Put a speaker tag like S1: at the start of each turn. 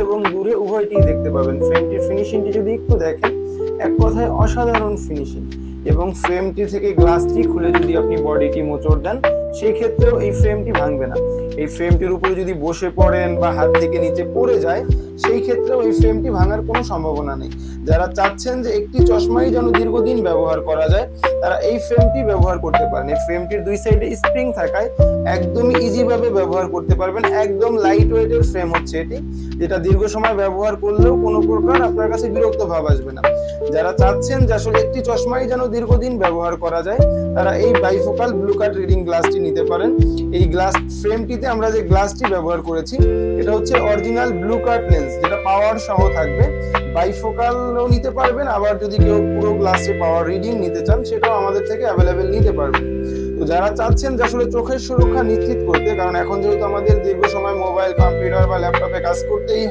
S1: এবং দূরে উভয়টিই দেখতে পাবেন। ফ্রেমটির ফিনিশিংটি যদি একটু দেখেন, এক কথায় অসাধারণ ফিনিশিং। এবং ফ্রেমটি থেকে গ্লাসটি খুলে যদি আপনি বডিটি মোচড় দেন, সেই ক্ষেত্রেও এই ফ্রেমটি ভাঙবে না। এই ফ্রেমটির উপরে যদি বসে পড়েন বা হাত থেকে নিচে পড়ে যায়, সেই ক্ষেত্রেও এই ফ্রেমটি ভাঙার কোনো সম্ভাবনা নেই। যারা চাচ্ছেন যে একটি চশমাই যেন দীর্ঘদিন ব্যবহার করা যায়, তারা এই ফ্রেমটি ব্যবহার করতে পারেন। এই ফ্রেমটির দুই সাইডে স্প্রিং থাকায় একদমই ইজি ভাবে ব্যবহার করতে পারবেন। একদম লাইট ওয়েটের ফ্রেম হচ্ছে এটি, যেটা দীর্ঘ সময় ব্যবহার করলেও কোনো প্রকার আপনার কাছে বিরক্ত ভাব আসবে না। যারা চাচ্ছেন যে আসলে একটি চশমাই যেন দীর্ঘদিন ব্যবহার করা যায়, তারা এই বাইফোকাল ব্লু কাট রিডিং গ্লাসটি নিতে পারেন। এই গ্লাস ফ্রেমটিতে আমরা যে গ্লাসটি ব্যবহার করেছি, এটা হচ্ছে অরিজিনাল ব্লু কাট লেন্স, যেটা পাওয়ার সহ থাকবে। বাইফোকালও নিতে পারবেন, আবার যদি কেউ পুরো গ্লাসে পাওয়ার রিডিং নিতে চান, সেটাও আমাদের থেকে অ্যাভেলেবেল নিতে পারবেন। তো যারা চাচ্ছেন যে আসলে চোখের সুরক্ষা নিশ্চিত করতে, কারণ এখন যেহেতু আমাদের দীর্ঘ সময় মোবাইল, কম্পিউটার বা ল্যাপটপে কাজ করতেই